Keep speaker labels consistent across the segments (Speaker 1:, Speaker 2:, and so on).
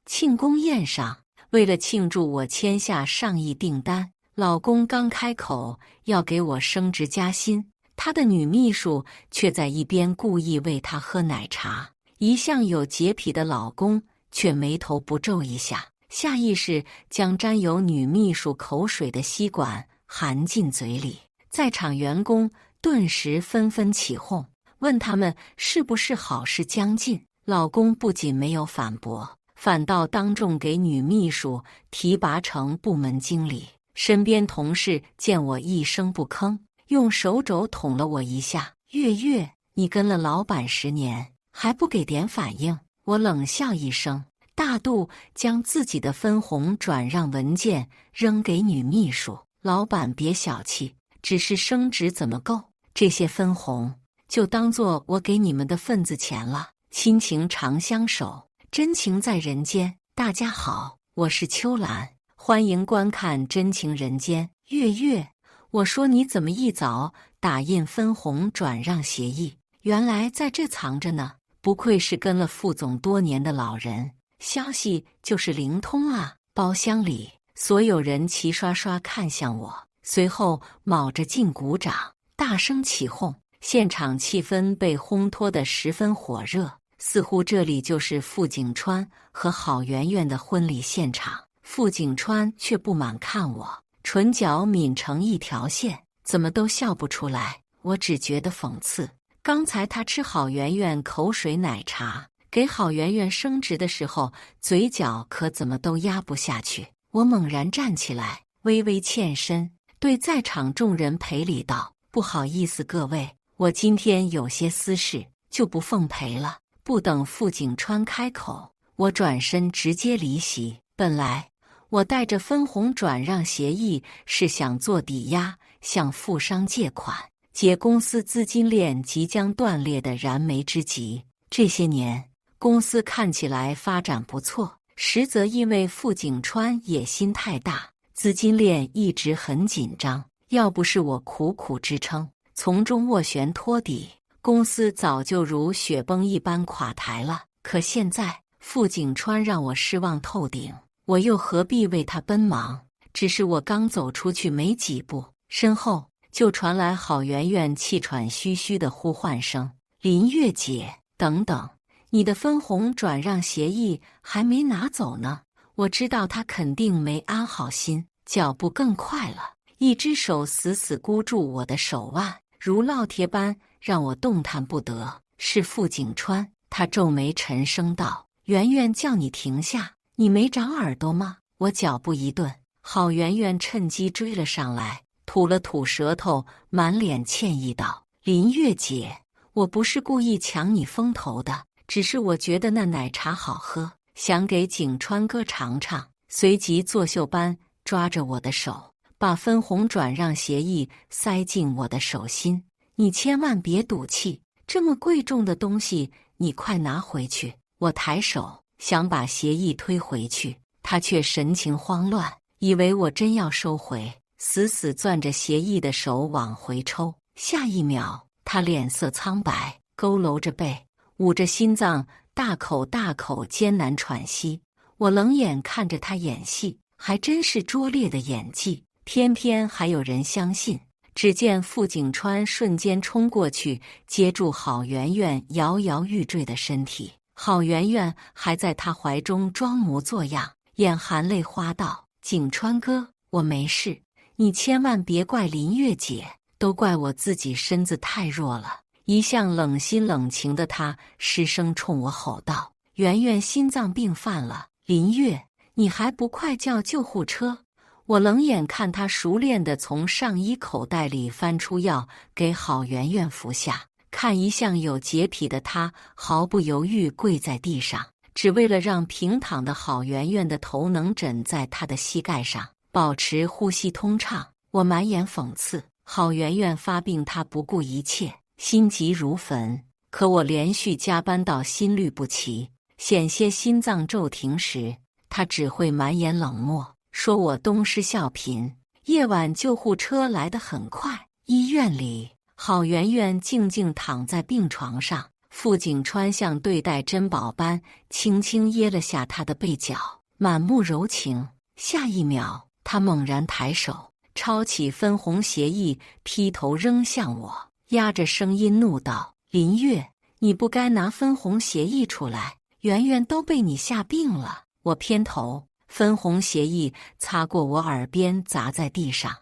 Speaker 1: 庆功宴上，为了庆祝我签下上亿订单，老公刚开口要给我升职加薪，他的女秘书却在一边故意喂他喝奶茶。一向有洁癖的老公却眉头不皱一下，下意识将沾有女秘书口水的吸管含进嘴里。在场员工顿时纷纷起哄，问他们是不是好事将近。老公不仅没有反驳，反倒当众给女秘书提拔成部门经理。身边同事见我一声不吭，用手肘捅了我一下。月月，你跟了老板10年，还不给点反应？我冷笑一声，大度将自己的分红转让文件扔给女秘书。老板别小气，只是升职怎么够？这些分红就当做我给你们的份子钱了。亲情长相守，真情在人间。大家好，我是秋兰，欢迎观看《真情人间》。月月，我说你怎么一早打印分红转让协议？原来在这藏着呢。不愧是跟了副总多年的老人，消息就是灵通啊。包厢里所有人齐刷刷看向我，随后卯着劲鼓掌，大声起哄。现场气氛被烘托得十分火热，似乎这里就是傅景川和郝媛媛的婚礼现场。傅景川却不满看我，唇角抿成一条线，怎么都笑不出来。我只觉得讽刺。刚才他吃郝媛媛口水奶茶，给郝媛媛升职的时候，嘴角可怎么都压不下去。我猛然站起来，微微欠身，对在场众人赔礼道：“不好意思各位，我今天有些私事，就不奉陪了。”不等傅景川开口，我转身直接离席。本来我带着分红转让协议是想做抵押，向富商借款，解公司资金链即将断裂的燃眉之急。这些年公司看起来发展不错，实则因为傅景川野心太大，资金链一直很紧张。要不是我苦苦支撑，从中斡旋托底，公司早就如雪崩一般垮台了。可现在傅景川让我失望透顶，我又何必为他奔忙？只是我刚走出去没几步，身后就传来郝媛媛气喘吁吁的呼唤声：“林月姐，等等，你的分红转让协议还没拿走呢。”我知道她肯定没安好心，脚步更快了，一只手死死箍住我的手腕，如烙铁般让我动弹不得。是傅景川，他皱眉沉声道：“媛媛叫你停下，你没长耳朵吗？”我脚步一顿，郝媛媛趁机追了上来，吐了吐舌头，满脸歉意道：“林月姐，我不是故意抢你风头的，只是我觉得那奶茶好喝，想给景川哥尝尝。”随即作秀般抓着我的手，把分红转让协议塞进我的手心。“你千万别赌气，这么贵重的东西，你快拿回去。”我抬手想把协议推回去，他却神情慌乱，以为我真要收回，死死攥着协议的手往回抽。下一秒，他脸色苍白，佝偻着背，捂着心脏，大口大口艰难喘息。我冷眼看着他演戏，还真是拙劣的演技，偏偏还有人相信。只见傅景川瞬间冲过去，接住郝媛媛摇摇欲坠的身体。郝媛媛还在他怀中装模作样，眼含泪花道：“景川哥，我没事，你千万别怪林月姐，都怪我自己身子太弱了。”一向冷心冷情的他失声冲我吼道：“媛媛心脏病犯了，林月，你还不快叫救护车！”我冷眼看他熟练地从上衣口袋里翻出药，给郝媛媛服下。看一向有洁癖的他毫不犹豫跪在地上，只为了让平躺的郝媛媛的头能枕在他的膝盖上，保持呼吸通畅。我满眼讽刺，郝媛媛发病他不顾一切，心急如焚。可我连续加班到心律不齐，险些心脏骤停时，他只会满眼冷漠，说我东施效颦。夜晚救护车来得很快，医院里郝媛媛静静躺在病床上，傅景川像对待珍宝般轻轻掖了下他的背角，满目柔情。下一秒，他猛然抬手，抄起分红协议，劈头扔向我，压着声音怒道：“林月，你不该拿分红协议出来，圆圆都被你吓病了。”我偏头，分红协议擦过我耳边，砸在地上。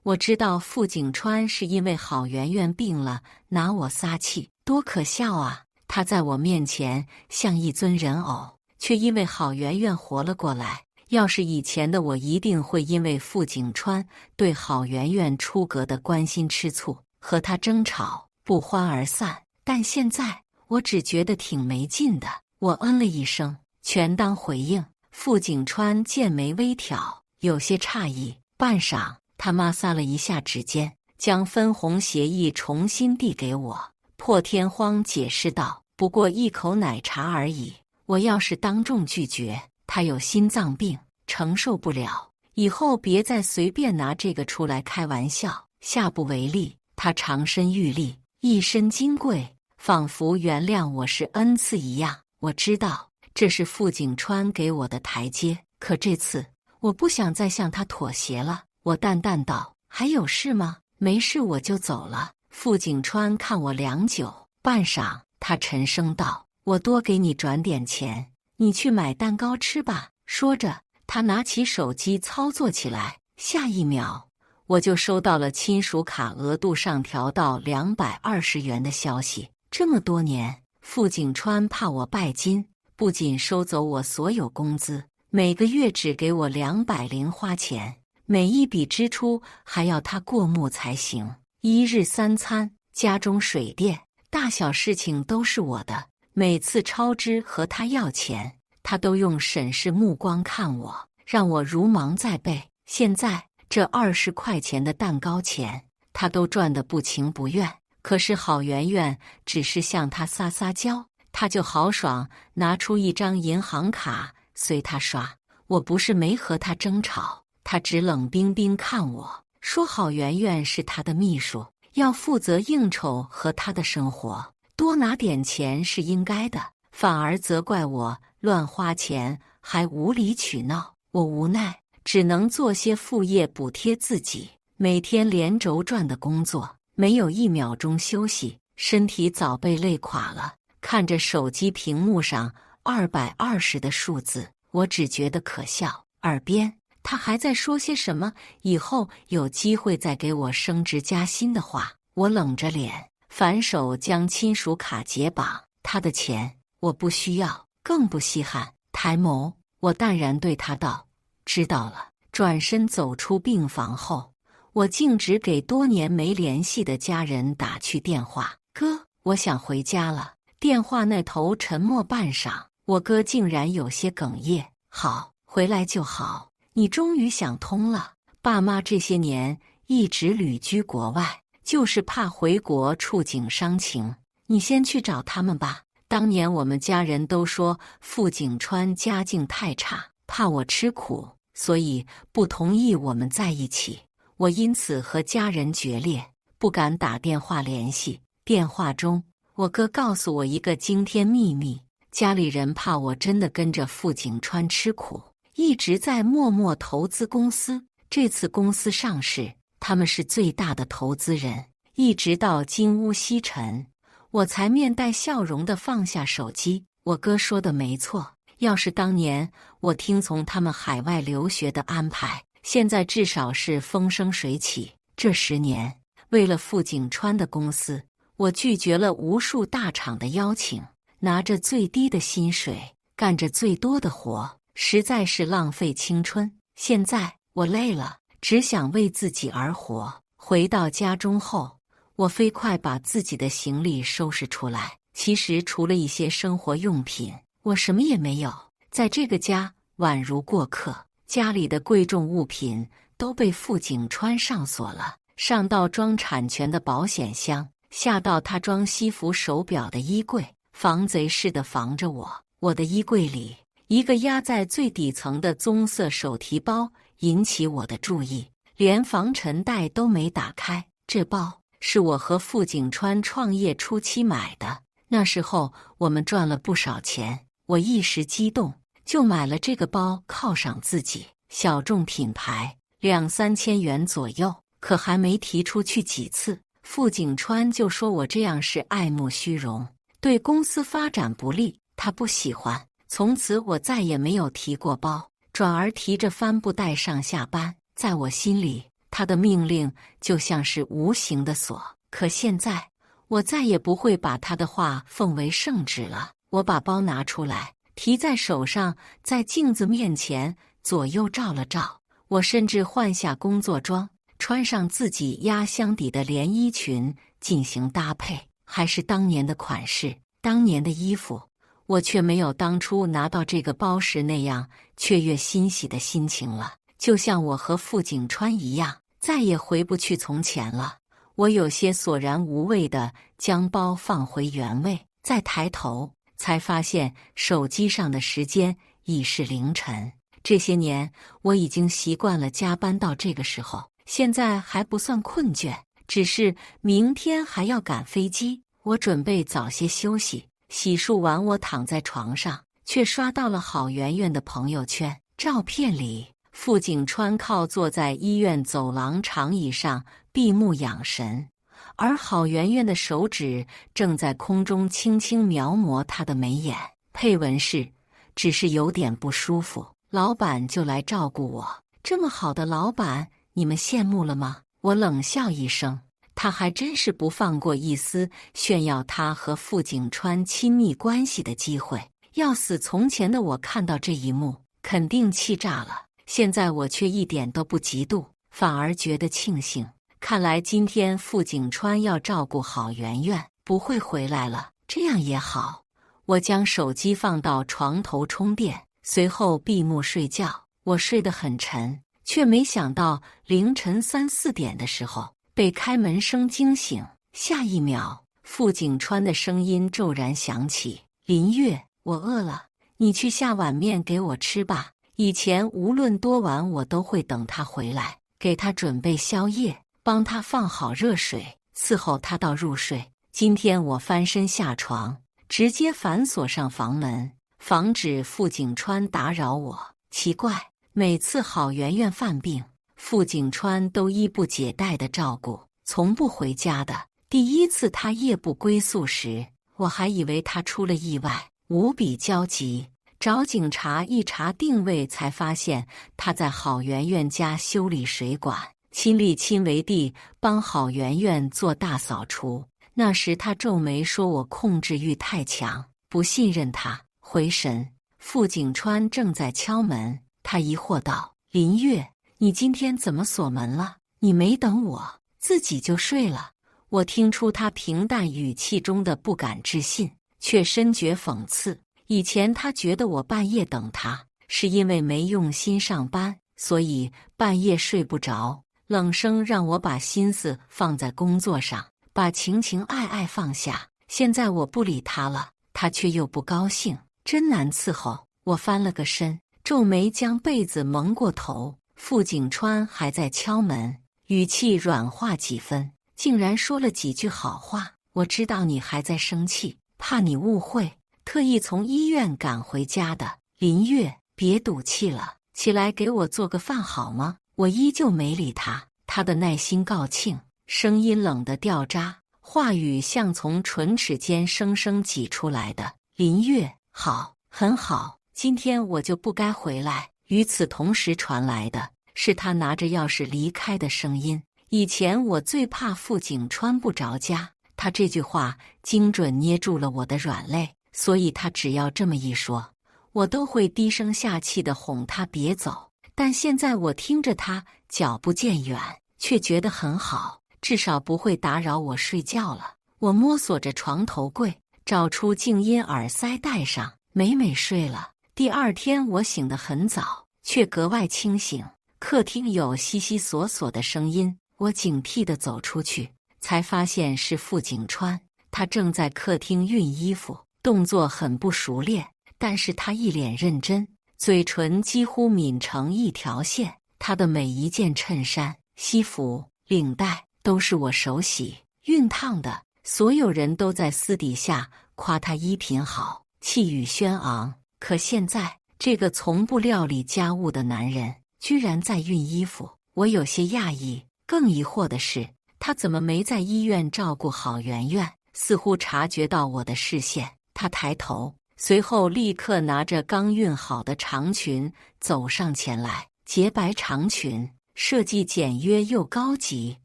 Speaker 1: 我知道傅景川是因为郝圆圆病了，拿我撒气，多可笑啊！他在我面前像一尊人偶，却因为郝圆圆活了过来。要是以前的我，一定会因为傅景川对郝圆圆出格的关心吃醋，和他争吵，不欢而散。但现在，我只觉得挺没劲的。我嗯了一声，全当回应。傅景川剑眉微挑，有些诧异。半晌，他摩挲了一下指尖，将分红协议重新递给我，破天荒解释道：“不过一口奶茶而已，我要是当众拒绝，他有心脏病，承受不了。以后别再随便拿这个出来开玩笑。”下不为例。他长身玉立，一身金贵，仿佛原谅我是恩赐一样。我知道这是傅景川给我的台阶，可这次我不想再向他妥协了。我淡淡道：“还有事吗？”“没事，我就走了。”傅景川看我良久，半晌，他沉声道：“我多给你转点钱，你去买蛋糕吃吧。”说着，他拿起手机操作起来。下一秒，我就收到了亲属卡额度上调到220元的消息。这么多年，傅景川怕我拜金，不仅收走我所有工资，每个月只给我200零花钱，每一笔支出还要他过目才行。一日三餐、家中水电，大小事情都是我的。每次超支和他要钱，他都用审视目光看我，让我如芒在背。现在这20块钱的蛋糕钱，他都赚得不情不愿。可是郝圆圆只是向他撒撒娇，他就豪爽拿出一张银行卡随他刷。我不是没和他争吵，他只冷冰冰看我，说郝圆圆是他的秘书，要负责应酬和他的生活，多拿点钱是应该的，反而责怪我乱花钱，还无理取闹。我无奈，只能做些副业补贴自己，每天连轴转的工作，没有1秒钟休息，身体早被累垮了。看着手机屏幕上220的数字，我只觉得可笑。耳边他还在说些什么以后有机会再给我升职加薪的话。我冷着脸，反手将亲属卡解绑。他的钱我不需要，更不稀罕。抬眸，我淡然对他道：“知道了。”转身走出病房后，我径直给多年没联系的家人打去电话：“哥，我想回家了。”电话那头沉默半晌，我哥竟然有些哽咽：“好，回来就好。你终于想通了。爸妈这些年一直旅居国外，就是怕回国触景伤情。你先去找他们吧。当年我们家人都说傅景川家境太差，怕我吃苦，所以不同意我们在一起。我因此和家人决裂，不敢打电话联系。电话中，我哥告诉我一个惊天秘密：家里人怕我真的跟着傅景川吃苦，一直在默默投资公司。这次公司上市，他们是最大的投资人。一直到金屋西沉，我才面带笑容地放下手机。我哥说的没错，要是当年我听从他们海外留学的安排，现在至少是风生水起。这10年，为了傅景川的公司，我拒绝了无数大厂的邀请，拿着最低的薪水，干着最多的活，实在是浪费青春。现在我累了，只想为自己而活。回到家中后，我飞快把自己的行李收拾出来。其实除了一些生活用品，我什么也没有。在这个家，宛如过客。家里的贵重物品都被傅景川上锁了，上到装产权的保险箱，下到他装西服手表的衣柜，防贼似的防着我。我的衣柜里，一个压在最底层的棕色手提包引起我的注意，连防尘袋都没打开。这包是我和傅景川创业初期买的，那时候我们赚了不少钱，我一时激动，就买了这个包犒赏自己。小众品牌，2、3千元左右，可还没提出去几次，傅景川就说我这样是爱慕虚荣，对公司发展不利，他不喜欢。从此我再也没有提过包，转而提着帆布袋上下班。在我心里，他的命令就像是无形的锁。可现在，我再也不会把他的话奉为圣旨了。我把包拿出来，提在手上，在镜子面前左右照了照。我甚至换下工作装，穿上自己压箱底的连衣裙进行搭配，还是当年的款式，当年的衣服。我却没有当初拿到这个包时那样雀跃欣喜的心情了，就像我和傅景川一样，再也回不去从前了。我有些索然无味地将包放回原位，再抬头才发现手机上的时间已是凌晨。这些年我已经习惯了加班到这个时候，现在还不算困倦，只是明天还要赶飞机，我准备早些休息。洗漱完，我躺在床上，却刷到了郝媛媛的朋友圈。照片里，傅景川靠坐在医院走廊长椅上闭目养神，而郝媛媛的手指正在空中轻轻描摹她的眉眼。配文是：只是有点不舒服，老板就来照顾我。这么好的老板，你们羡慕了吗？我冷笑一声。他还真是不放过一丝炫耀他和傅景川亲密关系的机会。要死从前的我看到这一幕，肯定气炸了。现在我却一点都不嫉妒，反而觉得庆幸。看来今天傅景川要照顾好媛媛，不会回来了，这样也好。我将手机放到床头充电，随后闭目睡觉。我睡得很沉，却没想到凌晨3、4点的时候被开门声惊醒，下一秒，傅景川的声音骤然响起：“林月，我饿了，你去下碗面给我吃吧。”以前无论多晚，我都会等他回来，给他准备宵夜，帮他放好热水，伺候他到入睡。今天我翻身下床，直接反锁上房门，防止傅景川打扰我。奇怪，每次郝媛媛犯病，傅景川都衣不解带的照顾，从不回家的。第一次他夜不归宿时，我还以为他出了意外，无比焦急，找警察一查定位，才发现他在郝媛媛家修理水管，亲力亲为地帮郝媛媛做大扫除。那时他皱眉说我控制欲太强，不信任他。回神，傅景川正在敲门，他疑惑道：“林月，你今天怎么锁门了？你没等我，自己就睡了。”我听出他平淡语气中的不敢置信，却深觉讽刺。以前他觉得我半夜等他，是因为没用心上班，所以半夜睡不着，冷声让我把心思放在工作上，把情情爱爱放下。现在我不理他了，他却又不高兴，真难伺候。我翻了个身，皱眉将被子蒙过头。傅景川还在敲门，语气软化几分，竟然说了几句好话。我知道你还在生气，怕你误会，特意从医院赶回家的。林月，别赌气了，起来给我做个饭好吗？我依旧没理他，他的耐心告罄，声音冷得掉渣，话语像从唇齿间生生挤出来的。林月，好，很好，今天我就不该回来。与此同时传来的是他拿着钥匙离开的声音。以前我最怕傅景川不着家，他这句话精准捏住了我的软肋，所以他只要这么一说，我都会低声下气地哄他别走。但现在我听着他脚步渐远，却觉得很好，至少不会打扰我睡觉了。我摸索着床头柜，找出静音耳塞戴上，美美睡了。第二天我醒得很早，却格外清醒。客厅有悉悉索索的声音，我警惕地走出去，才发现是傅景川。他正在客厅熨衣服，动作很不熟练，但是他一脸认真，嘴唇几乎抿成一条线。他的每一件衬衫、西服、领带都是我手洗熨烫的。所有人都在私底下夸她衣品好，气宇轩昂。可现在，这个从不料理家务的男人，居然在熨衣服。我有些讶异，更疑惑的是，他怎么没在医院照顾好圆圆？似乎察觉到我的视线，他抬头，随后立刻拿着刚熨好的长裙走上前来。洁白长裙，设计简约又高级，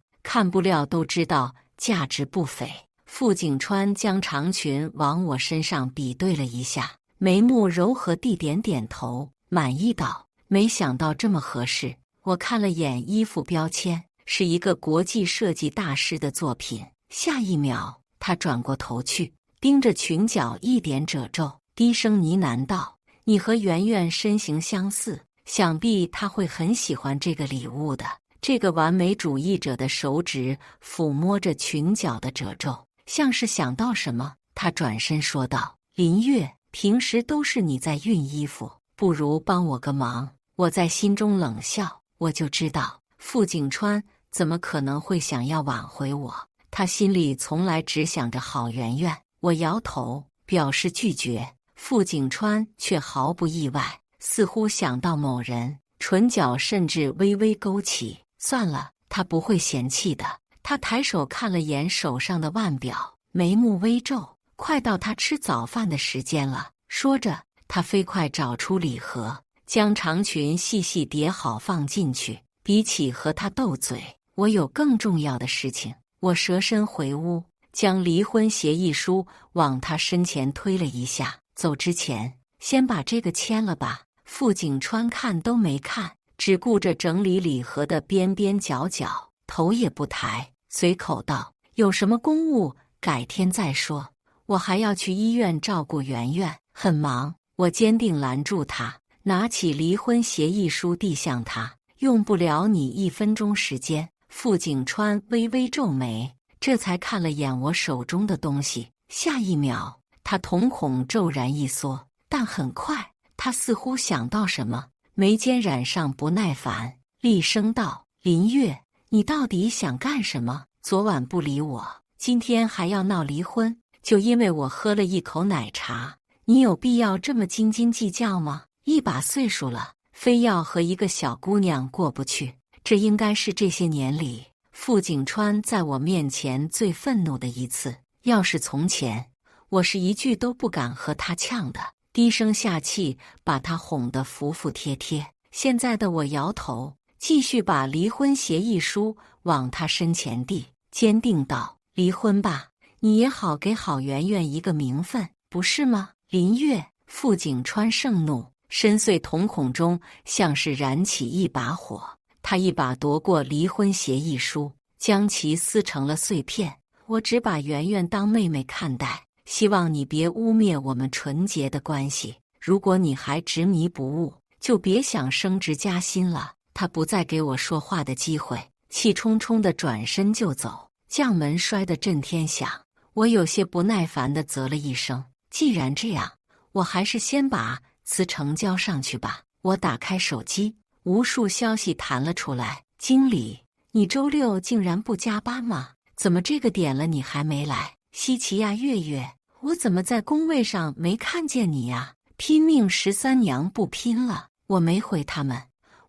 Speaker 1: 看不料都知道价值不菲。傅景川将长裙往我身上比对了一下，眉目柔和地点点头，满意道：“没想到这么合适。”我看了眼衣服标签，是一个国际设计大师的作品。下一秒，他转过头去，盯着裙角一点褶皱，低声呢喃道：“你和圆圆身形相似，想必他会很喜欢这个礼物的。”这个完美主义者的手指抚摸着裙角的褶皱，像是想到什么，他转身说道：“林月，平时都是你在熨衣服，不如帮我个忙。”我在心中冷笑，我就知道傅景川怎么可能会想要挽回我，他心里从来只想着郝圆圆。我摇头表示拒绝，傅景川却毫不意外，似乎想到某人，唇角甚至微微勾起。算了，他不会嫌弃的。他抬手看了眼手上的腕表，眉目微皱，快到他吃早饭的时间了。说着，他飞快找出礼盒，将长裙细细叠好放进去。比起和他斗嘴，我有更重要的事情。我蛇身回屋，将离婚协议书往他身前推了一下。走之前，先把这个签了吧。傅景川看都没看，只顾着整理礼盒的边边角角，头也不抬，随口道：“有什么公务，改天再说。我还要去医院照顾圆圆，很忙。”我坚定拦住他，拿起离婚协议书递向他：“用不了你1分钟时间。”傅景川微微皱眉，这才看了眼我手中的东西。下一秒，他瞳孔骤然一缩，但很快，他似乎想到什么，眉间染上不耐烦，厉声道：“林月，你到底想干什么？昨晚不理我，今天还要闹离婚，就因为我喝了一口奶茶。你有必要这么斤斤计较吗？一把岁数了，非要和一个小姑娘过不去。”这应该是这些年里傅景川在我面前最愤怒的一次。要是从前，我是一句都不敢和他呛的，低声下气把他哄得服服帖帖。现在的我摇头，继续把离婚协议书往他身前递，坚定道：“离婚吧，你也好给郝圆圆一个名分，不是吗？”林月，傅景川盛怒，深邃瞳孔中像是燃起一把火。他一把夺过离婚协议书，将其撕成了碎片。我只把圆圆当妹妹看待，希望你别污蔑我们纯洁的关系。如果你还执迷不悟，就别想升职加薪了。他不再给我说话的机会，气冲冲地转身就走，将门摔得震天响。我有些不耐烦地啧了一声。既然这样，我还是先把辞呈交上去吧。我打开手机，无数消息弹了出来。经理，你周六竟然不加班吗？怎么这个点了你还没来？稀奇呀，月月，我怎么在工位上没看见你呀？拼命13娘不拼了。我没回他们，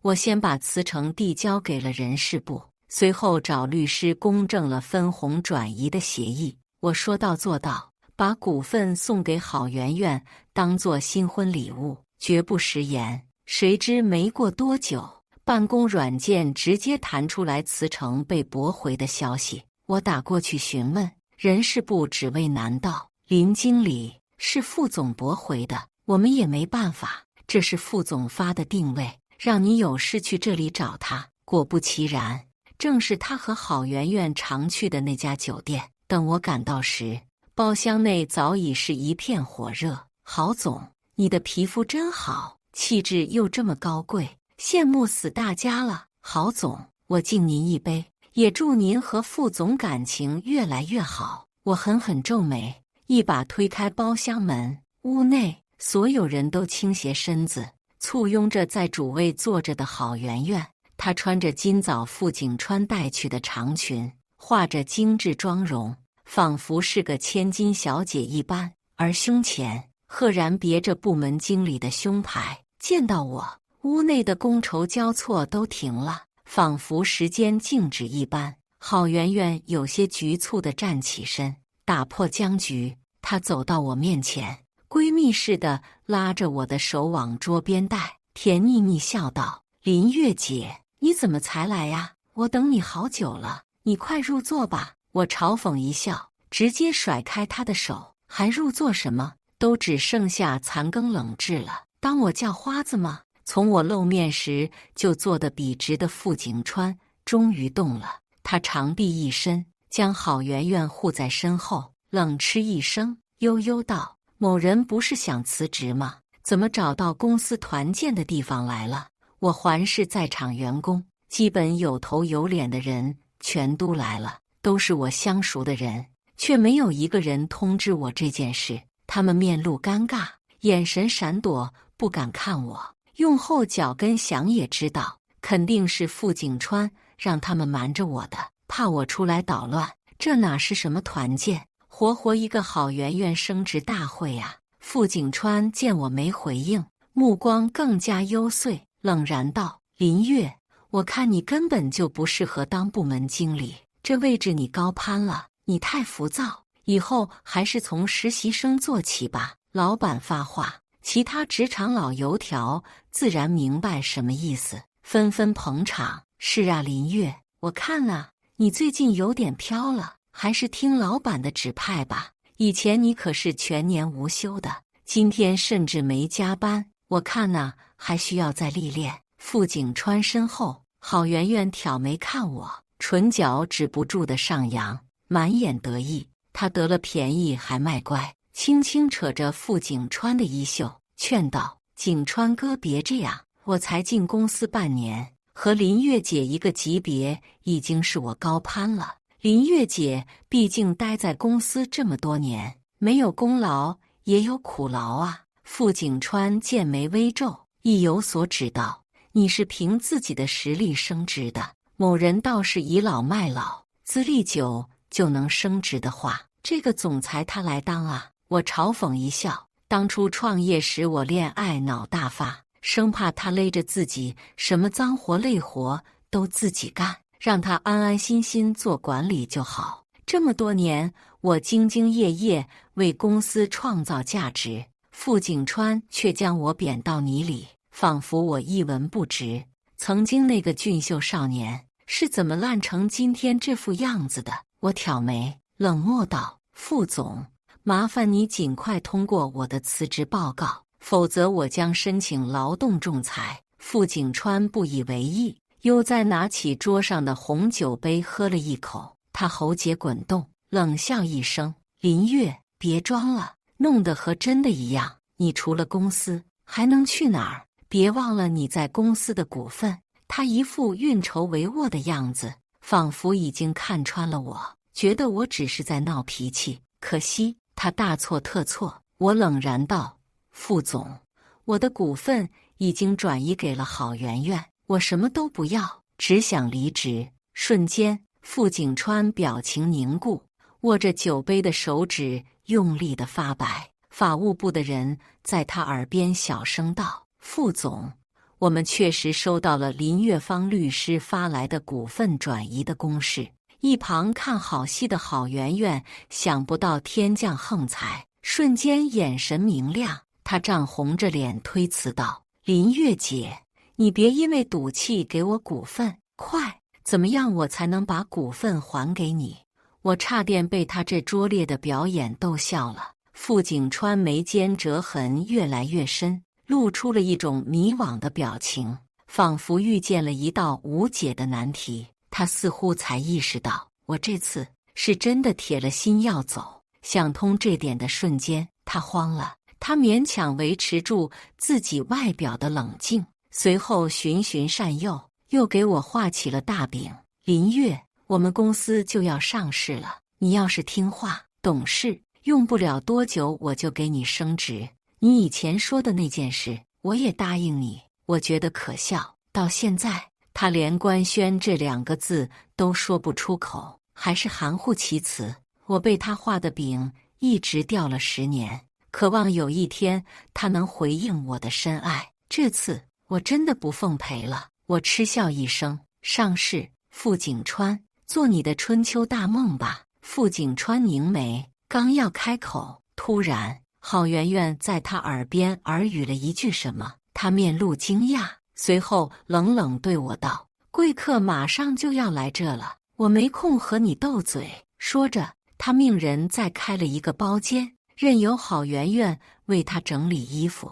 Speaker 1: 我先把辞呈递交给了人事部，随后找律师公证了分红转移的协议。我说到做到，把股份送给郝圆圆当做新婚礼物，绝不食言。谁知没过多久，办公软件直接弹出来辞呈被驳回的消息。我打过去询问，人事部只为难道：“林经理，是副总驳回的，我们也没办法，这是副总发的定位，让你有事去这里找他。”果不其然，正是他和郝圆圆常去的那家酒店。等我赶到时，包厢内早已是一片火热。郝总，你的皮肤真好，气质又这么高贵，羡慕死大家了。郝总，我敬您一杯，也祝您和副总感情越来越好。我狠狠皱眉，一把推开包厢门，屋内所有人都倾斜身子，簇拥着在主位坐着的郝圆圆。她穿着今早傅景川带去的长裙，画着精致妆容，仿佛是个千金小姐一般。而胸前赫然别着部门经理的胸牌。见到我，屋内的觥筹交错都停了，仿佛时间静止一般。郝媛媛有些局促地站起身，打破僵局。她走到我面前，闺蜜似的拉着我的手往桌边带，甜腻腻笑道：“林月姐，你怎么才来呀？我等你好久了，你快入座吧。”我嘲讽一笑，直接甩开她的手。还入座什么？都只剩下残羹冷炙了，当我叫花子吗？从我露面时就坐得笔直的傅景川终于动了，他长臂一伸，将郝媛媛护在身后，冷嗤一声，悠悠道：“某人不是想辞职吗？怎么找到公司团建的地方来了？”我环视在场员工，基本有头有脸的人全都来了，都是我相熟的人，却没有一个人通知我这件事。他们面露尴尬，眼神闪躲，不敢看我。用后脚跟想也知道，肯定是傅景川让他们瞒着我的，怕我出来捣乱。这哪是什么团建，活活一个郝媛媛升职大会啊！傅景川见我没回应，目光更加幽邃，冷然道：“林月，我看你根本就不适合当部门经理，这位置你高攀了，你太浮躁。以后还是从实习生做起吧。”老板发话，其他职场老油条自然明白什么意思，纷纷捧场。是啊，林月，我看啊，你最近有点飘了，还是听老板的指派吧。以前你可是全年无休的，今天甚至没加班，我看啊，还需要再历练。傅景川身后，郝媛媛挑眉看我，唇角止不住的上扬，满眼得意。他得了便宜还卖乖，轻轻扯着傅景川的衣袖，劝道：“景川哥别这样，我才进公司半年，和林月姐一个级别，已经是我高攀了。林月姐毕竟待在公司这么多年，没有功劳也有苦劳啊。”傅景川剑眉微皱，意有所指道：“你是凭自己的实力升职的，某人倒是倚老卖老，资历久就能升职的话，这个总裁他来当啊。”我嘲讽一笑，当初创业时我恋爱脑大发，生怕他勒着自己什么脏活累活都自己干，让他安安心心做管理就好。这么多年，我兢兢业业为公司创造价值，傅景川却将我贬到泥里，仿佛我一文不值。曾经那个俊秀少年是怎么烂成今天这副样子的？我挑眉冷漠道：“傅总，麻烦你尽快通过我的辞职报告，否则我将申请劳动仲裁。”傅景川不以为意，悠哉拿起桌上的红酒杯喝了一口，他喉结滚动，冷笑一声：“林月，别装了，弄得和真的一样。你除了公司还能去哪儿？别忘了你在公司的股份。”他一副运筹帷幄的样子，仿佛已经看穿了我，觉得我只是在闹脾气。可惜他大错特错。我冷然道：“傅总，我的股份已经转移给了郝媛媛，我什么都不要，只想离职。”瞬间，傅景川表情凝固，握着酒杯的手指用力地发白。法务部的人在他耳边小声道：“傅总，我们确实收到了林月芳律师发来的股份转移的公示。”一旁看好戏的郝媛媛想不到天降横财，瞬间眼神明亮，她涨红着脸推辞道：“林月姐，你别因为赌气给我股份，快，怎么样我才能把股份还给你？”我差点被他这拙劣的表演逗笑了。傅景川眉间折痕越来越深，露出了一种迷惘的表情，仿佛遇见了一道无解的难题。他似乎才意识到，我这次是真的铁了心要走。想通这点的瞬间，他慌了。他勉强维持住自己外表的冷静，随后循循善诱，又给我画起了大饼：“林月，我们公司就要上市了，你要是听话懂事，用不了多久我就给你升职。你以前说的那件事，我也答应你。”我觉得可笑，到现在他连官宣这2个字都说不出口，还是含糊其辞。我被他画的饼一直吊了10年，渴望有一天他能回应我的深爱。这次我真的不奉陪了。我嗤笑一声，上士傅景川，做你的春秋大梦吧。傅景川凝眉，刚要开口，突然郝媛媛在他耳边耳语了一句什么，他面露惊讶，随后冷冷对我道：贵客马上就要来这了，我没空和你斗嘴。说着，他命人再开了一个包间，任由郝媛媛为他整理衣服。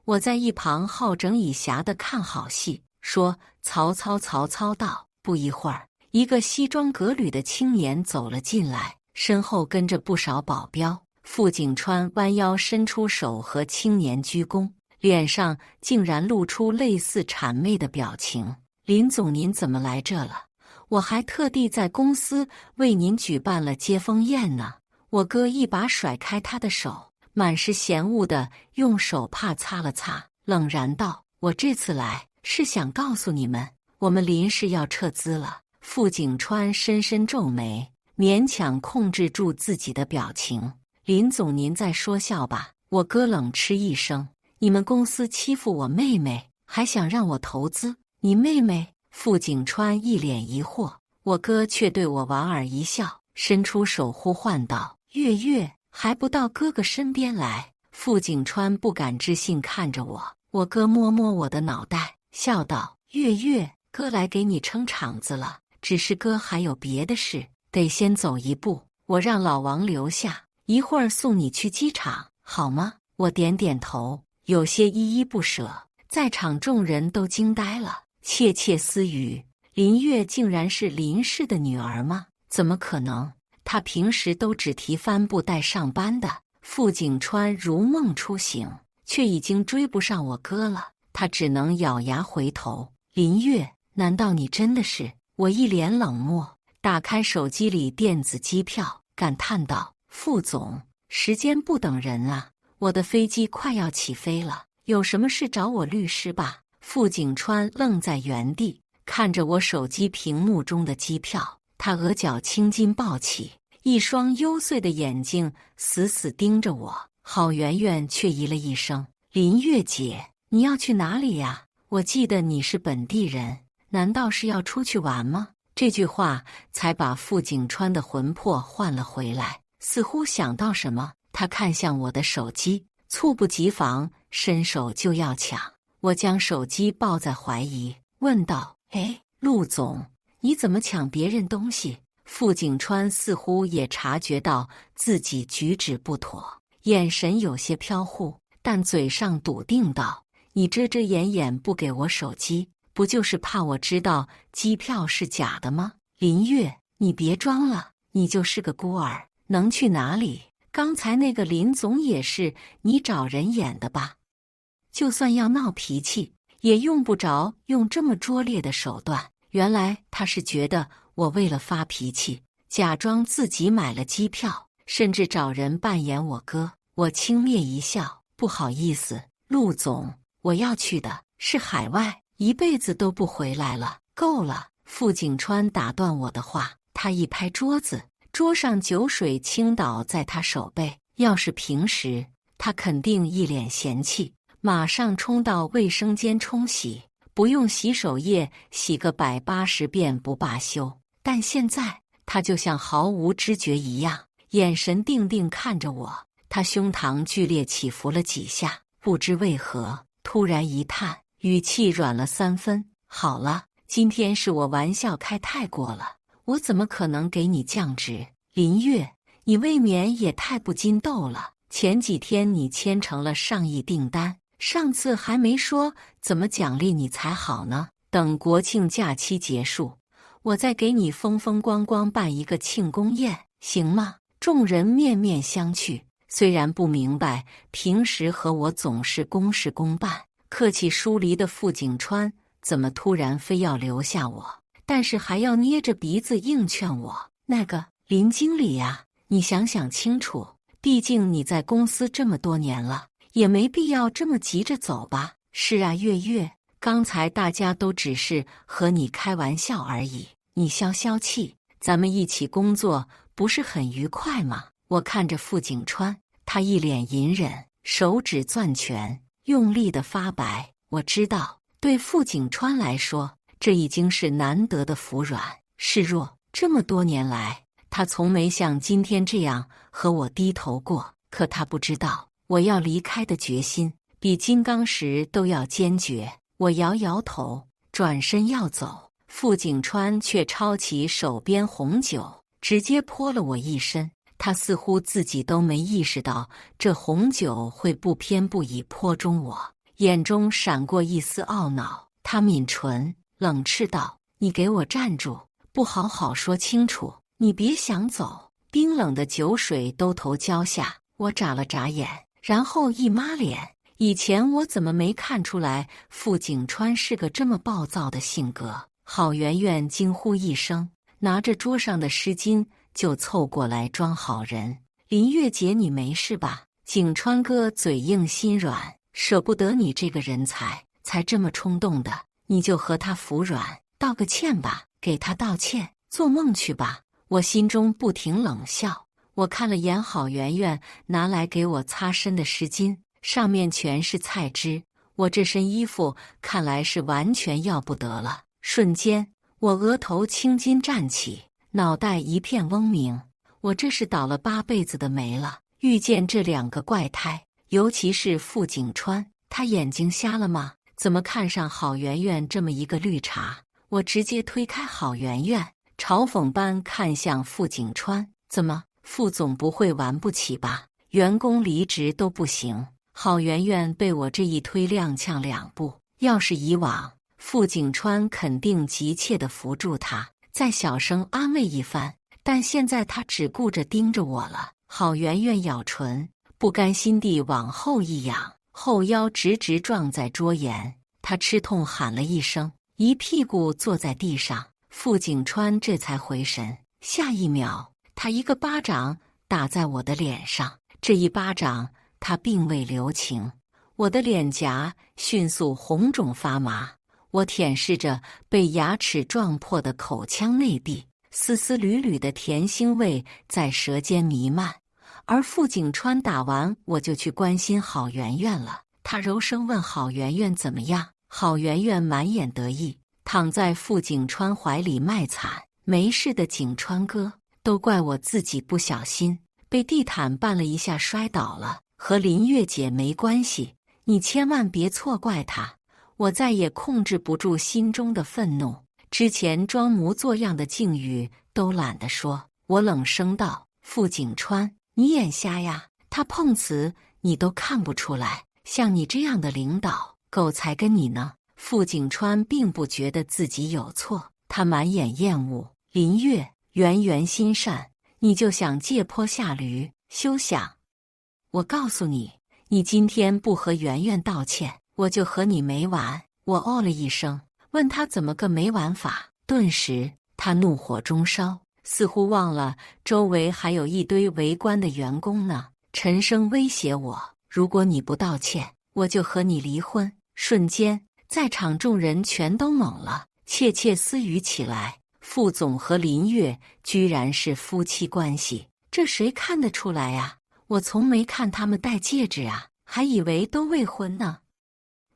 Speaker 1: 我在一旁好整以暇地看好戏，说：曹操道。不一会儿，一个西装革履的青年走了进来，身后跟着不少保镖。傅景川弯腰伸出手和青年鞠躬，脸上竟然露出类似谄媚的表情。林总，您怎么来这了？我还特地在公司为您举办了接风宴呢。我哥一把甩开他的手，满是嫌恶的用手帕擦了擦，冷然道：我这次来是想告诉你们，我们林氏要撤资了。傅景川深深皱眉，勉强控制住自己的表情。林总，您在说笑吧？我哥冷嗤一声：你们公司欺负我妹妹，还想让我投资？你妹妹？傅景川一脸疑惑，我哥却对我莞尔一笑，伸出手呼唤道：月月，还不到哥哥身边来？傅景川不敢置信看着我，我哥摸摸我的脑袋，笑道：月月，哥来给你撑场子了，只是哥还有别的事，得先走一步。我让老王留下，一会儿送你去机场，好吗？我点点头，有些依依不舍。在场众人都惊呆了，窃窃私语：林月竟然是林氏的女儿吗？怎么可能？她平时都只提帆布袋上班的。傅景川如梦初醒，却已经追不上我哥了，他只能咬牙回头：林月，难道你真的是？我一脸冷漠，打开手机里电子机票，感叹道：傅总，时间不等人啊，我的飞机快要起飞了，有什么事找我律师吧。傅景川愣在原地，看着我手机屏幕中的机票，他额角青筋暴起，一双幽邃的眼睛死死盯着我。郝媛媛却咦了一声：林月姐，你要去哪里呀？我记得你是本地人，难道是要出去玩吗？这句话才把傅景川的魂魄换了回来，似乎想到什么，他看向我的手机，猝不及防，伸手就要抢。我将手机抱在怀里，问道：哎，陆总，你怎么抢别人东西？傅景川似乎也察觉到自己举止不妥，眼神有些飘忽，但嘴上笃定道：你遮遮掩掩不给我手机，不就是怕我知道机票是假的吗？林月，你别装了，你就是个孤儿，能去哪里？刚才那个林总也是你找人演的吧？就算要闹脾气，也用不着用这么拙劣的手段。原来他是觉得我为了发脾气，假装自己买了机票，甚至找人扮演我哥。我轻蔑一笑：不好意思，陆总，我要去的是海外，一辈子都不回来了。够了！傅景川打断我的话，他一拍桌子，桌上酒水倾倒在他手背。要是平时，他肯定一脸嫌弃，马上冲到卫生间冲洗，不用洗手液洗个180遍不罢休。但现在他就像毫无知觉一样，眼神定定看着我。他胸膛剧烈起伏了几下，不知为何突然一叹，语气软了3分：好了，今天是我玩笑开太过了，我怎么可能给你降职？林月，你未免也太不经斗了。前几天你签成了上亿订单，上次还没说怎么奖励你才好呢。等国庆假期结束，我再给你风风光光办一个庆功宴，行吗？众人面面相觑，虽然不明白平时和我总是公事公办、客气疏离的傅景川怎么突然非要留下我，但是还要捏着鼻子硬劝我：那个林经理呀，你想想清楚，毕竟你在公司这么多年了，也没必要这么急着走吧。是啊，月月，刚才大家都只是和你开玩笑而已，你消消气，咱们一起工作不是很愉快吗？我看着傅景川，他一脸隐忍，手指攥拳，用力的发白。我知道，对傅景川来说，这已经是难得的服软示弱。这么多年来，他从没像今天这样和我低头过。可他不知道，我要离开的决心比金刚石都要坚决。我摇摇头，转身要走，傅景川却抄起手边红酒，直接泼了我一身。他似乎自己都没意识到这红酒会不偏不倚泼中我，眼中闪过一丝懊恼。他抿唇，冷斥道：“你给我站住！不好好说清楚，你别想走！”冰冷的酒水兜头浇下，我眨了眨眼，然后一抹脸。以前我怎么没看出来傅景川是个这么暴躁的性格？郝媛媛惊呼一声，拿着桌上的湿巾就凑过来装好人。林月姐，你没事吧？景川哥嘴硬心软，舍不得你这个人才这么冲动的，你就和他服软，道个歉吧，给他道歉，做梦去吧。我心中不停冷笑。我看了眼郝媛媛拿来给我擦身的湿巾，上面全是菜汁，我这身衣服看来是完全要不得了。瞬间，我额头青筋站起，脑袋一片嗡鸣。我这是倒了8辈子的霉了。遇见这2个怪胎，尤其是傅景川，他眼睛瞎了吗？怎么看上郝媛媛这么一个绿茶？我直接推开郝媛媛，嘲讽般看向傅景川：“怎么，傅总不会玩不起吧？员工离职都不行。”郝媛媛被我这一推踉跄2步。要是以往，傅景川肯定急切地扶住他，再小声安慰一番。但现在他只顾着盯着我了。郝媛媛咬唇，不甘心地往后一仰，后腰直直撞在桌沿。他吃痛喊了一声，一屁股坐在地上。傅景川这才回神，下一秒，他一个巴掌打在我的脸上。这一巴掌，他并未留情，我的脸颊迅速红肿发麻。我舔舐着被牙齿撞破的口腔内壁，丝丝缕缕的甜腥味在舌尖弥漫。而傅景川打完我就去关心郝媛媛了。他柔声问郝媛媛怎么样，郝媛媛满眼得意，躺在傅景川怀里卖惨：“没事的，景川哥，都怪我自己不小心，被地毯绊了一下摔倒了，和林月姐没关系，你千万别错怪她。”我再也控制不住心中的愤怒，之前装模作样的敬语都懒得说。我冷声道：“傅景川，你眼瞎呀？他碰瓷你都看不出来，像你这样的领导，狗才跟你呢。”傅景川并不觉得自己有错，他满眼厌恶：“林月，媛媛心善，你就想借坡下驴，休想！我告诉你，你今天不和媛媛道歉，我就和你没完！”我哦了一声，问他怎么个没完法。顿时他怒火中烧，似乎忘了周围还有一堆围观的员工呢，沉声威胁我：“如果你不道歉，我就和你离婚。”瞬间，在场众人全都懵了，窃窃私语起来。傅总和林月居然是夫妻关系，这谁看得出来呀？我从没看他们戴戒指啊，还以为都未婚呢。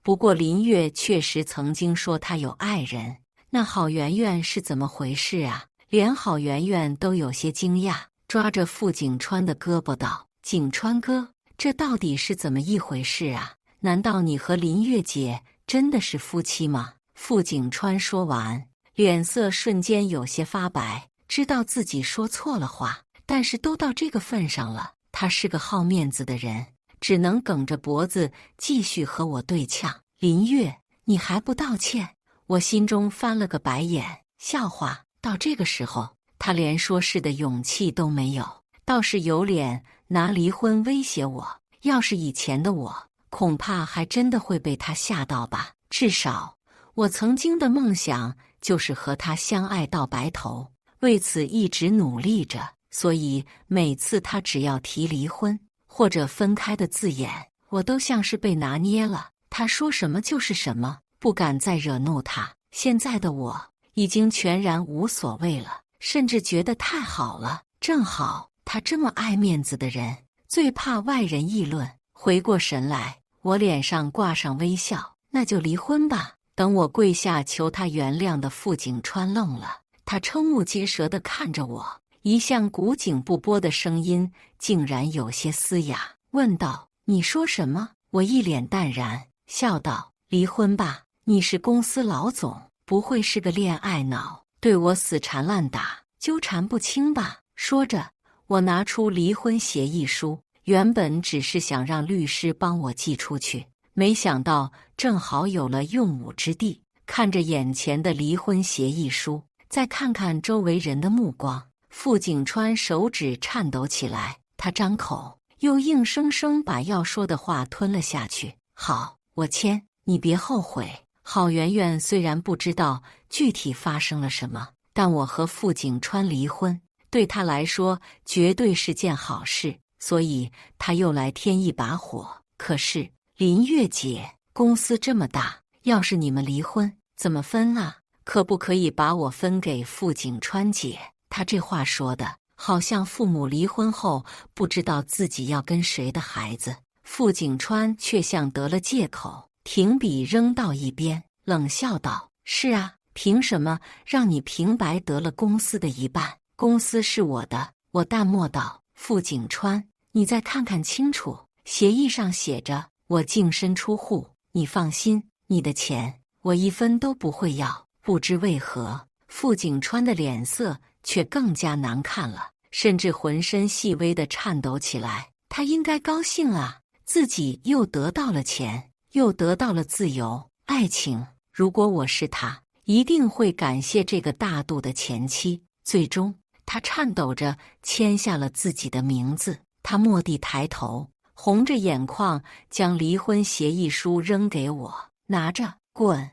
Speaker 1: 不过林月确实曾经说她有爱人，那郝媛媛是怎么回事啊？连郝媛媛都有些惊讶，抓着傅景川的胳膊道：“景川哥，这到底是怎么一回事啊？难道你和林月姐真的是夫妻吗？”傅景川说完，脸色瞬间有些发白，知道自己说错了话，但是都到这个份上了，他是个好面子的人，只能梗着脖子继续和我对呛。“林月，你还不道歉？”我心中翻了个白眼，笑话，到这个时候，他连说是的勇气都没有，倒是有脸拿离婚威胁我。要是以前的我，恐怕还真的会被他吓到吧。至少，我曾经的梦想就是和他相爱到白头，为此一直努力着。所以每次他只要提离婚或者分开的字眼，我都像是被拿捏了，他说什么就是什么，不敢再惹怒他。现在的我已经全然无所谓了，甚至觉得太好了，正好他这么爱面子的人，最怕外人议论。回过神来，我脸上挂上微笑，那就离婚吧。等我跪下求他原谅的傅景川愣了，他瞠目结舌地看着我，一向古井不波的声音竟然有些嘶哑，问道：“你说什么？”我一脸淡然，笑道：“离婚吧，你是公司老总，不会是个恋爱脑，对我死缠烂打，纠缠不清吧？”说着，我拿出离婚协议书，原本只是想让律师帮我寄出去，没想到正好有了用武之地。看着眼前的离婚协议书，再看看周围人的目光，傅景川手指颤抖起来，他张口又硬生生把要说的话吞了下去。好，我签，你别后悔。郝媛媛虽然不知道具体发生了什么，但我和傅景川离婚，对她来说绝对是件好事，所以她又来添一把火。可是林月姐，公司这么大，要是你们离婚，怎么分啊？可不可以把我分给傅景川姐？她这话说的好像父母离婚后不知道自己要跟谁的孩子。傅景川却像得了借口，停笔扔到一边，冷笑道：“是啊，凭什么让你平白得了公司的一半？公司是我的。”我淡漠道：“傅景川，你再看看清楚，协议上写着我净身出户，你放心，你的钱我一分都不会要。”不知为何，傅景川的脸色却更加难看了，甚至浑身细微的颤抖起来。他应该高兴啊，自己又得到了钱，又得到了自由、爱情。如果我是他，一定会感谢这个大度的前妻。最终，他颤抖着签下了自己的名字。他蓦地抬头，红着眼眶将离婚协议书扔给我，拿着，滚！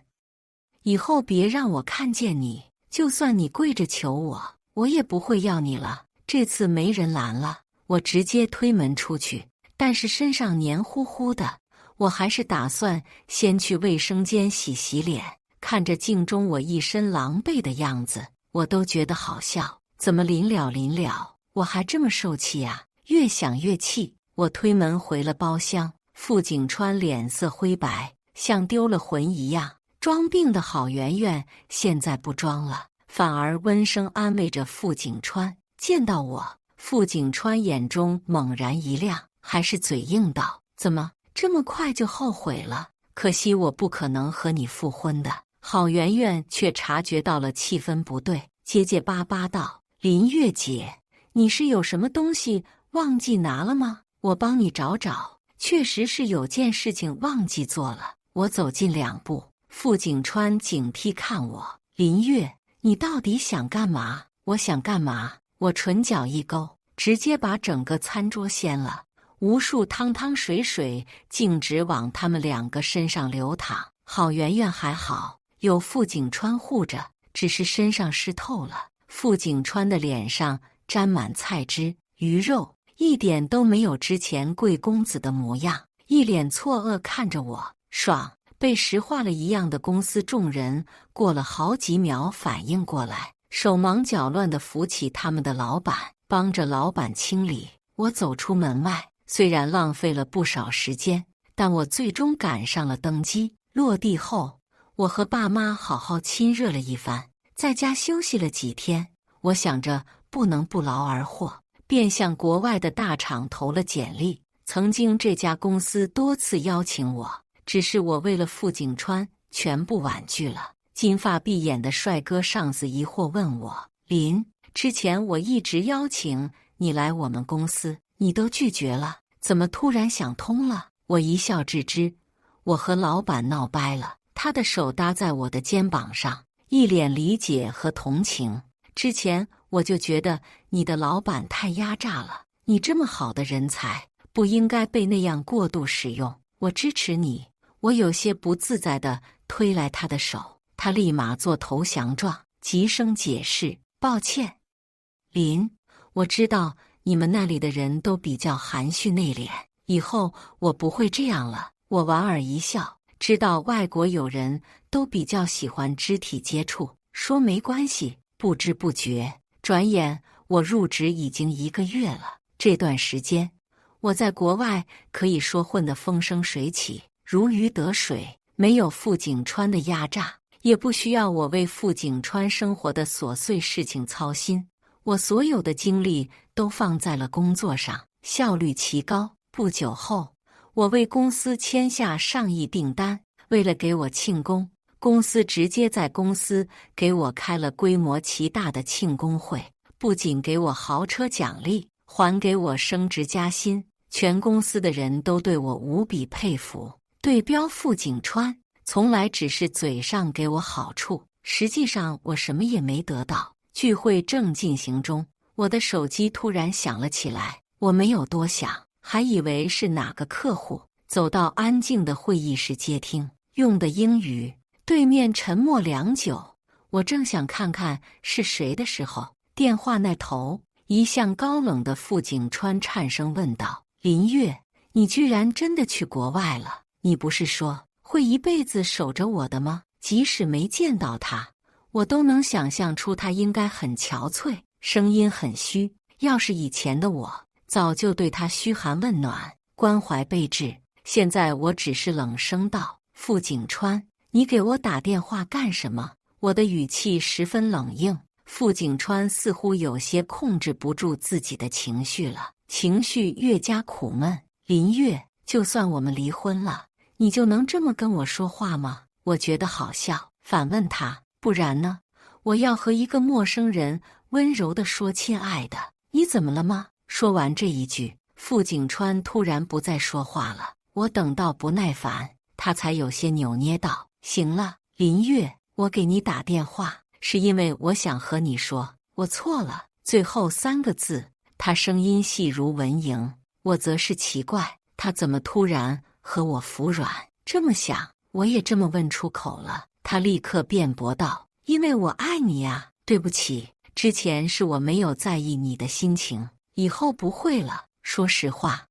Speaker 1: 以后别让我看见你，就算你跪着求我，我也不会要你了。这次没人拦了，我直接推门出去。但是身上黏糊糊的，我还是打算先去卫生间洗洗脸。看着镜中我一身狼狈的样子，我都觉得好笑。怎么临了，我还这么受气啊？越想越气，我推门回了包厢。傅景川脸色灰白，像丢了魂一样。装病的郝媛媛现在不装了，反而温声安慰着傅景川。见到我，傅景川眼中猛然一亮，还是嘴硬道：“怎么这么快就后悔了？可惜我不可能和你复婚的。”郝媛媛却察觉到了气氛不对，结结巴巴道：“林月姐，你是有什么东西忘记拿了吗？我帮你找找。确实是有件事情忘记做了。”我走近2步。傅景川警惕看我：“林月，你到底想干嘛？”我想干嘛？我唇角一勾，直接把整个餐桌掀了，无数汤汤水水径直往他们2个身上流淌。郝媛媛还好，有傅景川护着，只是身上湿透了。傅景川的脸上沾满菜汁、鱼肉，一点都没有之前贵公子的模样，一脸错愕看着我。爽！被石化了一样的公司众人过了好几秒反应过来，手忙脚乱地扶起他们的老板，帮着老板清理。我走出门外，虽然浪费了不少时间，但我最终赶上了登机。落地后，我和爸妈好好亲热了一番，在家休息了几天。我想着不能不劳而获，便向国外的大厂投了简历。曾经这家公司多次邀请我，只是我为了傅景川全部婉拒了。金发碧眼的帅哥上司疑惑问我：“林，之前我一直邀请你来我们公司，你都拒绝了，怎么突然想通了？”我一笑置之：“我和老板闹掰了。”他的手搭在我的肩膀上，一脸理解和同情。之前我就觉得你的老板太压榨了，你这么好的人才，不应该被那样过度使用。我支持你。我有些不自在地推来他的手，他立马做投降状，急声解释：“抱歉，林，我知道你们那里的人都比较含蓄内敛，以后我不会这样了。”我莞尔一笑，知道外国友人都比较喜欢肢体接触，说没关系。不知不觉，转眼我入职已经1个月了。这段时间，我在国外可以说混得风生水起，如鱼得水，没有傅景川的压榨，也不需要我为傅景川生活的琐碎事情操心。我所有的精力都放在了工作上，效率奇高。不久后，我为公司签下上亿订单。为了给我庆功，公司直接在公司给我开了规模极大的庆功会，不仅给我豪车奖励，还给我升职加薪。全公司的人都对我无比佩服。对标傅景川，从来只是嘴上给我好处，实际上我什么也没得到。聚会正进行中，我的手机突然响了起来，我没有多想，还以为是哪个客户，走到安静的会议室接听。用的英语，对面沉默良久。我正想看看是谁的时候，电话那头一向高冷的傅景川颤声问道：“林月，你居然真的去国外了？你不是说会一辈子守着我的吗？”即使没见到他，我都能想象出他应该很憔悴，声音很虚。要是以前的我，早就对他嘘寒问暖，关怀备至。现在我只是冷声道：“傅景川，你给我打电话干什么？”我的语气十分冷硬。傅景川似乎有些控制不住自己的情绪了，情绪越加苦闷。林月，就算我们离婚了，你就能这么跟我说话吗？我觉得好笑，反问他：“不然呢？我要和一个陌生人温柔地说亲爱的，你怎么了吗？”说完这一句，傅景川突然不再说话了。我等到不耐烦，他才有些扭捏道：“行了，林月，我给你打电话，是因为我想和你说，我错了。”最后3个字，他声音细如蚊蝇。我则是奇怪，他怎么突然和我服软？这么想，我也这么问出口了。他立刻辩驳道：“因为我爱你呀。对不起，之前是我没有在意你的心情，以后不会了。说实话，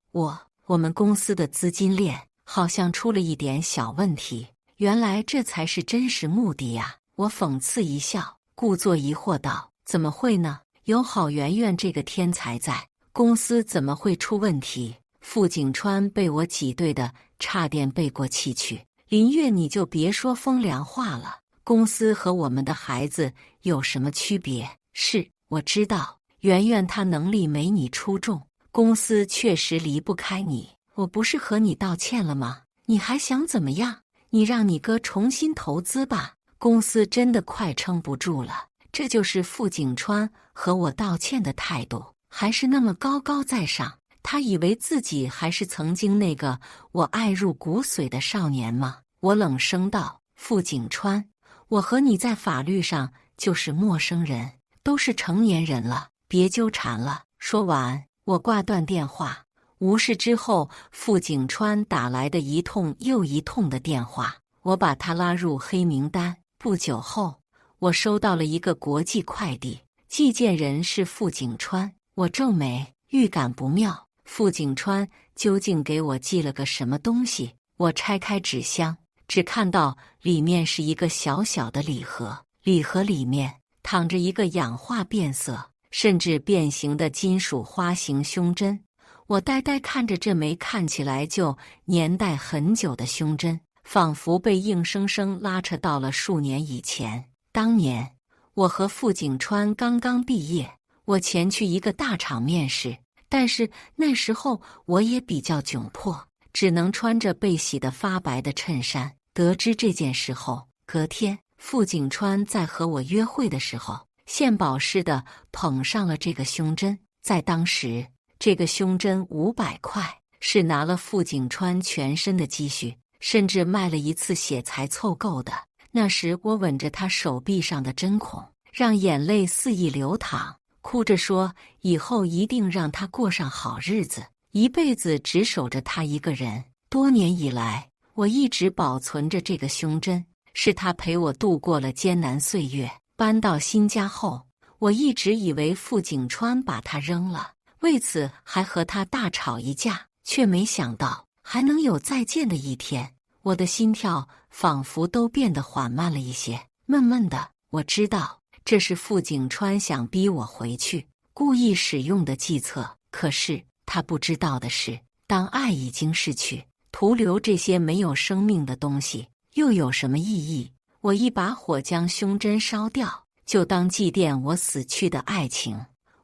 Speaker 1: 我们公司的资金链好像出了一点小问题，原来这才是真实目的呀。”我讽刺一笑，故作疑惑道：“怎么会呢？有郝媛媛这个天才在，公司怎么会出问题？”傅景川被我挤兑的差点背过气去。林月，你就别说风凉话了，公司和我们的孩子有什么区别？是，我知道，媛媛她能力没你出众，公司确实离不开你。我不是和你道歉了吗？你还想怎么样？你让你哥重新投资吧，公司真的快撑不住了。这就是傅景川和我道歉的态度，还是那么高高在上。他以为自己还是曾经那个我爱入骨髓的少年吗？我冷声道：“傅景川，我和你在法律上就是陌生人，都是成年人了，别纠缠了。”说完，我挂断电话。无视之后傅景川打来的一通又一通的电话，我把他拉入黑名单。不久后，我收到了一个国际快递，寄件人是傅景川。我皱眉，预感不妙。傅景川究竟给我寄了个什么东西？我拆开纸箱，只看到里面是一个小小的礼盒，礼盒里面躺着一个氧化变色甚至变形的金属花形胸针。我呆呆看着这枚看起来就年代很久的胸针，仿佛被硬生生拉扯到了数年以前。当年我和傅景川刚刚毕业，我前去一个大厂面试，但是那时候我也比较窘迫，只能穿着被洗得发白的衬衫。得知这件事后，隔天傅景川在和我约会的时候，献宝似的捧上了这个胸针。在当时，这个胸针500块，是拿了傅景川全身的积蓄，甚至卖了一次血才凑够的。那时我吻着他手臂上的针孔，让眼泪肆意流淌，哭着说以后一定让他过上好日子，一辈子只守着他一个人。多年以来，我一直保存着这个胸针，是他陪我度过了艰难岁月。搬到新家后，我一直以为傅景川把它扔了，为此还和他大吵一架，却没想到还能有再见的一天。我的心跳仿佛都变得缓慢了一些，闷闷的。我知道这是傅景川想逼我回去，故意使用的计策，可是他不知道的是，当爱已经逝去，徒留这些没有生命的东西，又有什么意义？我一把火将胸针烧掉，就当祭奠我死去的爱情。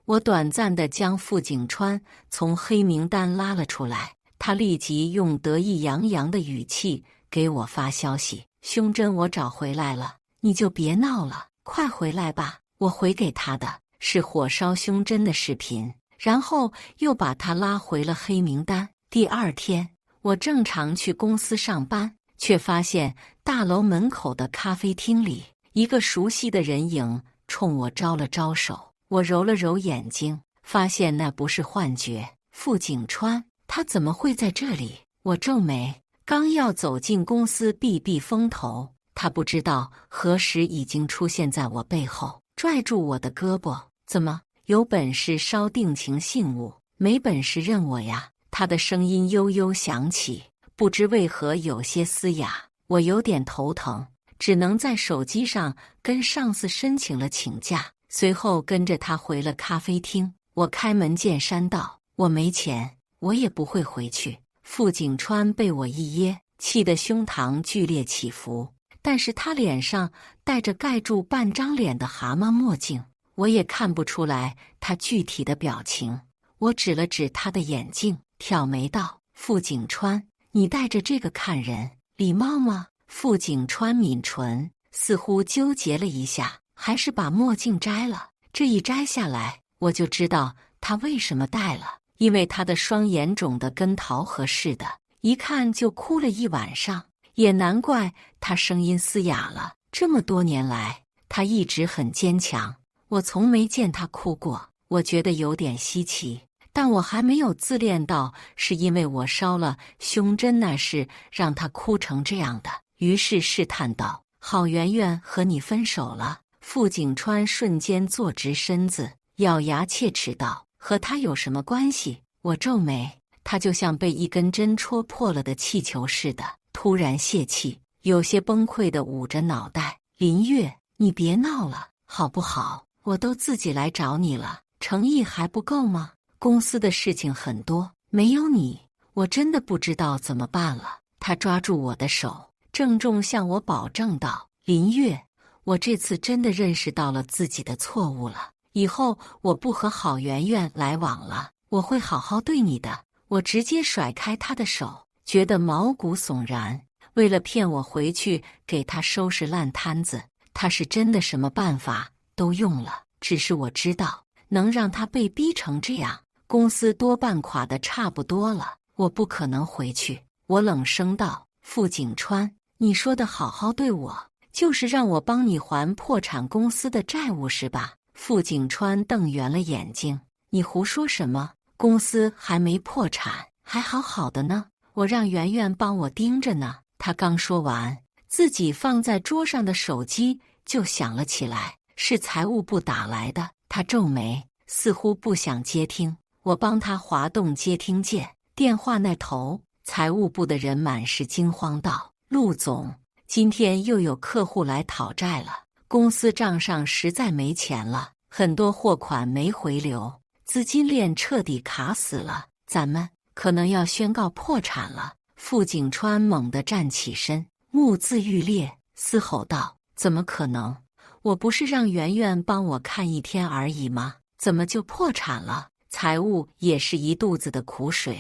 Speaker 1: 我短暂地将傅景川从黑名单拉了出来，他立即用得意洋洋的语气给我发消息：胸针我找回来了，你就别闹了，快回来吧。我回给他的是火烧胸针的视频，然后又把他拉回了黑名单。第二天，我正常去公司上班，却发现大楼门口的咖啡厅里，一个熟悉的人影冲我招了招手。我揉了揉眼睛，发现那不是幻觉。傅景川，他怎么会在这里？我皱眉，刚要走进公司避避风头，他不知道何时已经出现在我背后，拽住我的胳膊。怎么，有本事稍定情信物，没本事认我呀？他的声音悠悠响起，不知为何有些嘶哑。我有点头疼，只能在手机上跟上司申请了请假，随后跟着他回了咖啡厅。我开门见山道：我没钱，我也不会回去。傅景川被我一噎，气得胸膛剧烈起伏，但是他脸上戴着盖住半张脸的蛤蟆墨镜，我也看不出来他具体的表情。我指了指他的眼镜，挑眉道：傅景川，你戴着这个看人，礼貌吗？傅景川抿唇，似乎纠结了一下，还是把墨镜摘了。这一摘下来，我就知道他为什么戴了，因为他的双眼肿得跟桃核似的，一看就哭了一晚上。也难怪他声音嘶哑了，这么多年来，他一直很坚强，我从没见他哭过。我觉得有点稀奇，但我还没有自恋到是因为我烧了胸针那事让他哭成这样的。于是试探道：郝媛媛和你分手了？傅景川瞬间坐直身子，咬牙切齿道：和他有什么关系？我皱眉，他就像被一根针戳破了的气球似的，突然泄气，有些崩溃地捂着脑袋。林月，你别闹了好不好？我都自己来找你了，诚意还不够吗？公司的事情很多，没有你，我真的不知道怎么办了。他抓住我的手，郑重向我保证道：林月，我这次真的认识到了自己的错误了，以后我不和郝媛媛来往了，我会好好对你的。我直接甩开他的手，觉得毛骨悚然。为了骗我回去给他收拾烂摊子，他是真的什么办法都用了。只是我知道，能让他被逼成这样，公司多半垮得差不多了。我不可能回去。我冷声道：傅景川，你说的好好对我，就是让我帮你还破产公司的债务是吧？傅景川瞪圆了眼睛：你胡说什么？公司还没破产，还好好的呢，我让媛媛帮我盯着呢。他刚说完，自己放在桌上的手机就响了起来，是财务部打来的。他皱眉，似乎不想接听。我帮他滑动接听键，电话那头，财务部的人满是惊慌道：陆总，今天又有客户来讨债了，公司账上实在没钱了，很多货款没回流，资金链彻底卡死了，咱们可能要宣告破产了。傅景川猛地站起身，目眦欲裂，嘶吼道：怎么可能？我不是让媛媛帮我看一天而已吗？怎么就破产了？财务也是一肚子的苦水。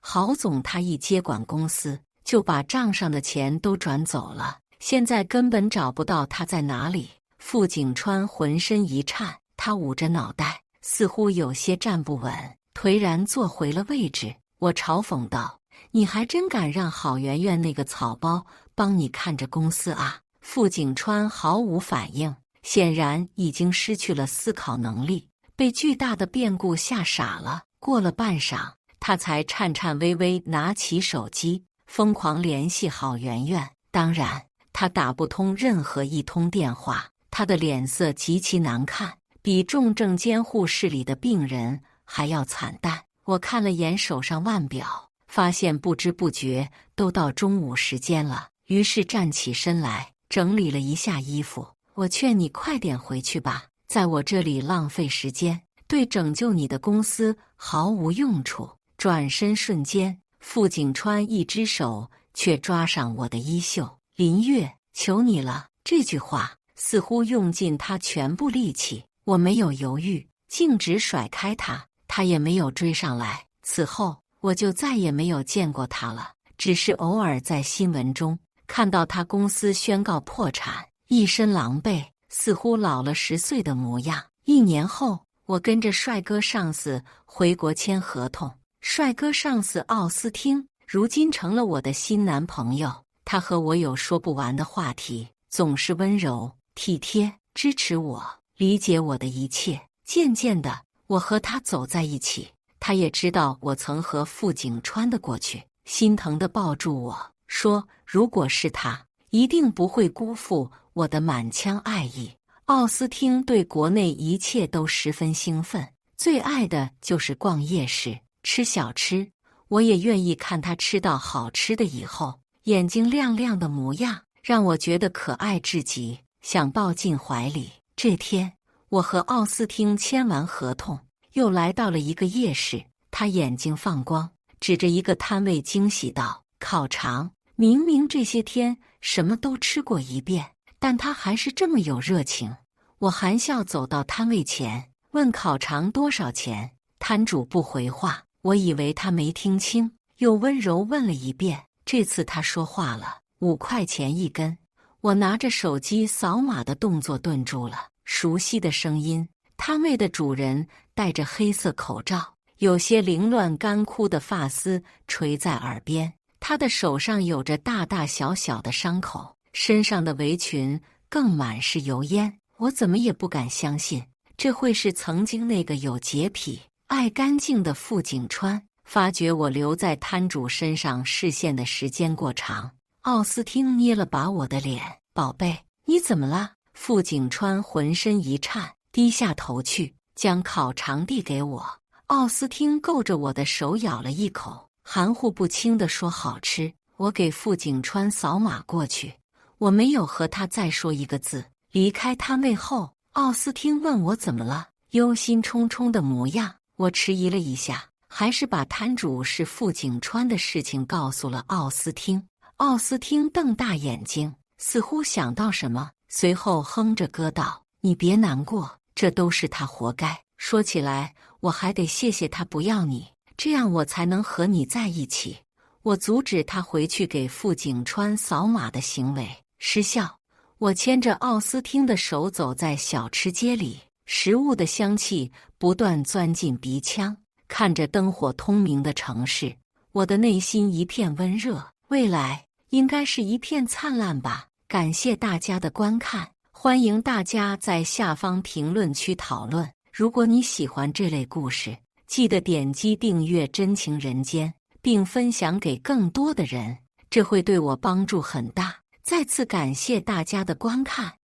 Speaker 1: 郝总他一接管公司，就把账上的钱都转走了，现在根本找不到他在哪里。傅景川浑身一颤，他捂着脑袋，似乎有些站不稳，颓然坐回了位置。我嘲讽道：你还真敢让郝媛媛那个草包帮你看着公司啊？傅景川毫无反应，显然已经失去了思考能力，被巨大的变故吓傻了。过了半晌，他才颤颤巍巍拿起手机，疯狂联系郝媛媛。当然，他打不通任何一通电话，他的脸色极其难看，比重症监护室里的病人还要惨淡。我看了眼手上腕表，发现不知不觉都到中午时间了，于是站起身来，整理了一下衣服。我劝你快点回去吧，在我这里浪费时间，对拯救你的公司毫无用处。转身瞬间，傅景川一只手却抓上我的衣袖。林月，求你了！这句话似乎用尽他全部力气。我没有犹豫，径直甩开他，他也没有追上来。此后，我就再也没有见过他了，只是偶尔在新闻中看到他公司宣告破产，一身狼狈，似乎老了10岁的模样。1年后，我跟着帅哥上司回国签合同。帅哥上司奥斯汀如今成了我的新男朋友，他和我有说不完的话题，总是温柔体贴，支持我，理解我的一切。渐渐的，我和他走在一起，他也知道我曾和傅景川的过去，心疼地抱住我，说如果是他，一定不会辜负我的满腔爱意。奥斯汀对国内一切都十分兴奋，最爱的就是逛夜市吃小吃，我也愿意看他吃到好吃的以后，眼睛亮亮的模样，让我觉得可爱至极，想抱进怀里。这天，我和奥斯汀签完合同，又来到了一个夜市，他眼睛放光，指着一个摊位惊喜道：“烤肠。”明明这些天什么都吃过一遍，但他还是这么有热情。我含笑走到摊位前，问烤肠多少钱，摊主不回话。我以为他没听清，又温柔问了一遍。这次他说话了，5块钱一根。我拿着手机扫码的动作顿住了，熟悉的声音。摊位的主人戴着黑色口罩，有些凌乱干枯的发丝垂在耳边，他的手上有着大大小小的伤口，身上的围裙更满是油烟。我怎么也不敢相信，这会是曾经那个有洁癖爱干净的傅景川。发觉我留在摊主身上视线的时间过长，奥斯汀捏了把我的脸：“宝贝，你怎么了？”傅景川浑身一颤，低下头去，将烤肠递给我。奥斯汀够着我的手咬了一口，含糊不清地说：“好吃。”我给傅景川扫码过去，我没有和他再说一个字。离开摊位后，奥斯汀问我怎么了，忧心忡忡的模样。我迟疑了一下，还是把摊主是傅景川的事情告诉了奥斯汀。奥斯汀瞪大眼睛，似乎想到什么，随后哼着歌道：“你别难过，这都是他活该。说起来，我还得谢谢他不要你，这样我才能和你在一起。”我阻止他回去给傅景川扫码的行为，失效。我牵着奥斯汀的手走在小吃街里，食物的香气不断钻进鼻腔，看着灯火通明的城市，我的内心一片温热，未来应该是一片灿烂吧。感谢大家的观看，欢迎大家在下方评论区讨论。如果你喜欢这类故事，记得点击订阅真情人间，并分享给更多的人，这会对我帮助很大。再次感谢大家的观看。